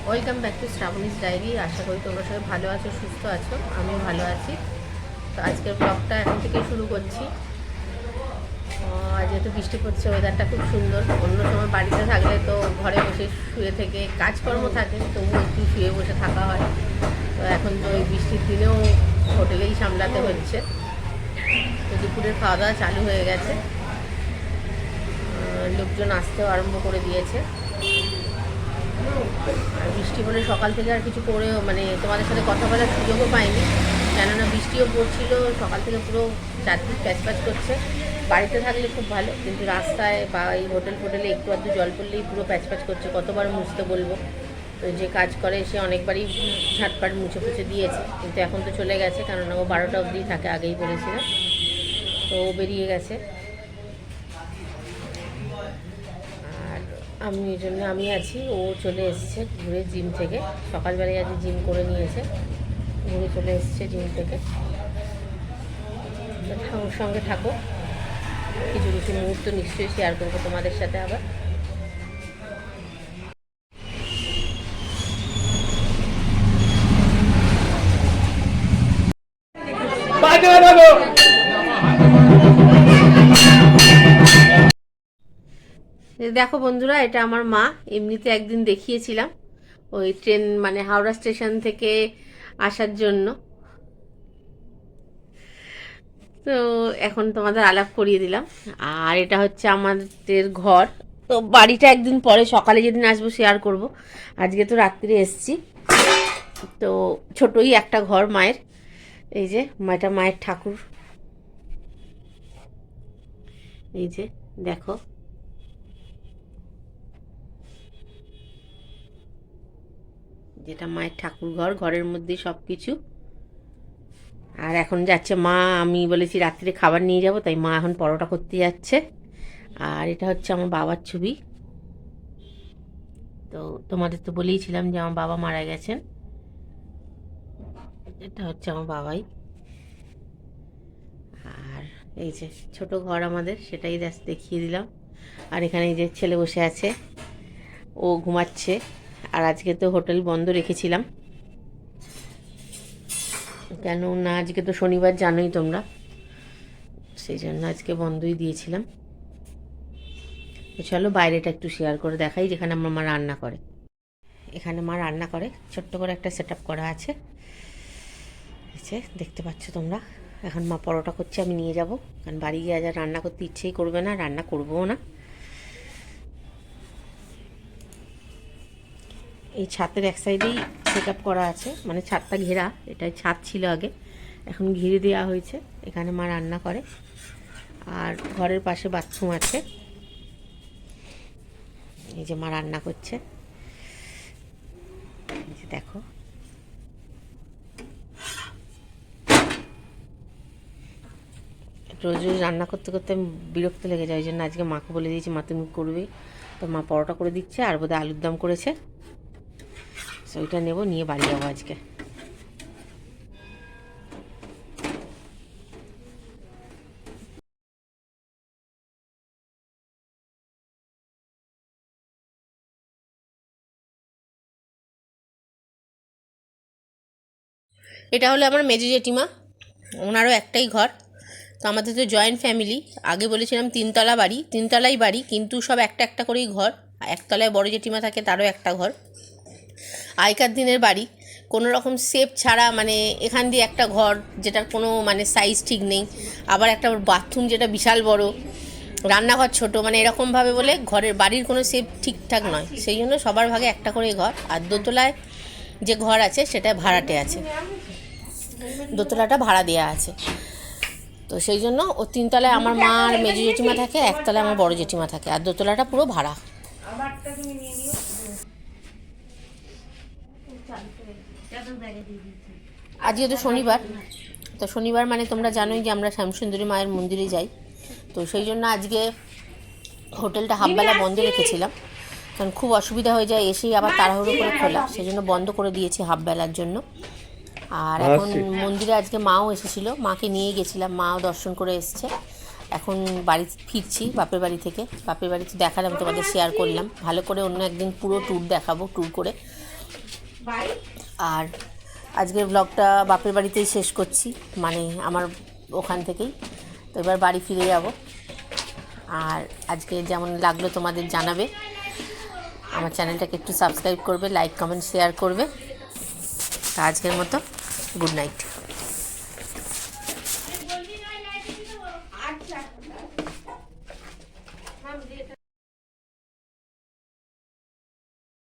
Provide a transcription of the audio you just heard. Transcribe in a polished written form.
Welcome back to Shrabani's diary. আশা করি তোমরা সবাই ভালো আছো, সুস্থ আছো। আমিও ভালো আছি। তো আজকের ব্লগটা এখন থেকেই শুরু করছি। যেহেতু বৃষ্টি পড়ছে, ওয়েদারটা খুব সুন্দর। অন্য সময় বাড়িতে থাকলে তো ঘরে বসে শুয়ে থেকে কাজকর্ম থাকে, তবুও একটু শুয়ে বসে থাকা হয়। তো এখন তো ওই বৃষ্টির দিনেও হোটেলেই সামলাতে হচ্ছে। তো দুপুরের খাওয়া দাওয়া চালু হয়ে গেছে, লোকজন আসতেও আরম্ভ করে দিয়েছে। আর বৃষ্টি হলে সকাল থেকে আর কিছু করেও মানে তোমাদের সাথে কথা বলার সুযোগও পাইনি, কেননা বৃষ্টিও পড়ছিল সকাল থেকে, পুরো চারদিক প্যাচ করছে। বাড়িতে থাকলে খুব ভালো, কিন্তু রাস্তায় বা এই হোটেলে একটু আধটু জল পড়লেই পুরো প্যাচ করছে। কতবার মুছতে বলবো? তো যে কাজ করে সে অনেকবারই ঝাটপাট মুছে দিয়েছে, কিন্তু এখন তো চলে গেছে, কেননা ও 12টা অবধি থাকে, আগেই বলেছিল। তো ও বেরিয়ে গেছে। আমি এই জন্য আমি আছি, ও চলে এসছে ঘুরে জিম থেকে। সকালবেলায় আজ জিম করে নিয়েছে, ঘুরে চলে এসছে জিম থেকে। ওর সঙ্গে থাকো, কিছু কিছু মুহূর্ত নিশ্চয়ই শেয়ার করবো তোমাদের সাথে আবার। দেখো বন্ধুরা, এটা আমার মা। এমনিতে একদিন দেখিয়েছিলাম ওই ট্রেন মানে হাওড়া স্টেশন থেকে আসার জন্য। তো এখন তোমাদের আলাপ করিয়ে দিলাম। আর এটা হচ্ছে আমাদের ঘর। তো বাড়িটা একদিন পরে সকালে যেদিন আসবো শেয়ার করব। আজকে তো রাত্রিরে এসছি। তো ছোটই একটা ঘর মায়ের। এই যে এটা মায়ের ঠাকুর, এই যে দেখো। যেটা মায়ের ঠাকুর ঘর, ঘরের মধ্যে সব কিছু। আর এখন যাচ্ছে মা, আমি বলেছি রাত্রে খাবার নিয়ে যাব, তাই মা এখন পরোটা করতে যাচ্ছে। আর এটা হচ্ছে আমার বাবার ছবি। তো তোমাদের তো বলেইছিলাম যে আমার বাবা মারা গেছেন। এটা হচ্ছে আমার বাবাই। আর এই যে ছোট ঘর আমাদের, সেটাই দেখিয়ে দিলাম। আর এখানে এই যে ছেলে বসে আছে, ও ঘুমাচ্ছে। আর আজকে তো হোটেল বন্ধ রেখেছিলাম, কেন না আজকে তো শনিবার, জানোই তোমরা, সেই জন্য আজকে বন্ধই দিয়েছিলাম। তো চলো বাইরেটা একটু শেয়ার করে দেখাই, যেখানে আমার মা রান্না করে। এখানে মা রান্না করে, ছোট্ট করে একটা সেট আপ করা আছে, দেখতে পাচ্ছ তোমরা। এখন মা পরোটা করছে, আমি নিয়ে যাব, কারণ বাড়ি গিয়ে আজ আর রান্না করতে ইচ্ছেই করবে না, রান্না করবও না। এই ছাদের এক সাইডেই সেট আপ করা আছে, মানে ছাদটা ঘেরা, এটাই ছাদ ছিল আগে, এখন ঘিরে দেওয়া হয়েছে। এখানে মা রান্না করে। আর ঘরের পাশে বাথরুম আছে। এই যে মা রান্না করছে, এই যে দেখো। রোজ রোজ রান্না করতে করতে আমি বিরক্ত লেগে যায়, ওই জন্য আজকে মাকে বলে দিয়েছি, মা তুমি করবে। তো মা পরোটা করে দিচ্ছে, আর বোধহয় আলুর দম করেছে। ওইটা নেব, নিয়ে বাড়ি যাবো আজকে। এটা হলো আমার মেজো জেঠিমা, ওনারও একটাই ঘর। তো আমাদের তো জয়েন্ট ফ্যামিলি। আগে বলেছিলাম তিনতলা বাড়ি, তিনতলাই বাড়ি, কিন্তু সব একটা একটা করেই ঘর। একতলায় বড় জেঠিমা থাকে, তারও একটা ঘর। আগেকার দিনের বাড়ি, কোনো রকম শেপ ছাড়া, মানে এখান দিয়ে একটা ঘর যেটার কোনো মানে সাইজ ঠিক নেই, আবার একটা বাথরুম যেটা বিশাল বড়, রান্নাঘর ছোট, মানে এরকমভাবে বলে ঘরের বাড়ির কোনো শেপ ঠিকঠাক নয়। সেই জন্য সবার ভাগে একটা করে ঘর। আর দোতলায় যে ঘর আছে সেটা ভাড়াটে আছে, দোতলাটা ভাড়া দেওয়া আছে। তো সেই জন্য ও তিনতলায় আমার মা আর মেজো জেঠিমা থাকে, একতলায় আমার বড় জেঠিমা থাকে, আর দোতলাটা পুরো ভাড়া। আজকে তো শনিবার, তো শনিবার মানে তোমরা জানোই যে আমরা শ্যামসুন্দরী মায়ের মন্দিরে যাই। তো সেই জন্য আজকে হোটেলটা হাফবেলা বন্ধ রেখেছিলাম, কারণ খুব অসুবিধা হয়ে যায় এসেই আবার তাড়াহুড়ো করে খোলা, সেই জন্য বন্ধ করে দিয়েছি হাফবেলার জন্য। আর এখন মন্দিরে আজকে মাও এসেছিলো, মাকে নিয়ে গেছিলাম, মাও দর্শন করে এসছে। এখন বাড়ি ফিরছি বাপের বাড়ি থেকে। বাপের বাড়িতে দেখালাম, তোমাদের শেয়ার করলাম, ভালো করে অন্য একদিন পুরো ট্যুর দেখাবো, ট্যুর করে। আর আজকের ব্লগটা বাপের বাড়িতেই শেষ করছি, মানে আমার ওখান থেকেই। তো এবার বাড়ি ফিরে যাব। আর আজকে যেমন লাগলো তোমাদের জানাবে, আমার চ্যানেলটাকে একটু সাবস্ক্রাইব করবে, লাইক কমেন্ট শেয়ার করবে। তা আজকের মতো গুড নাইট।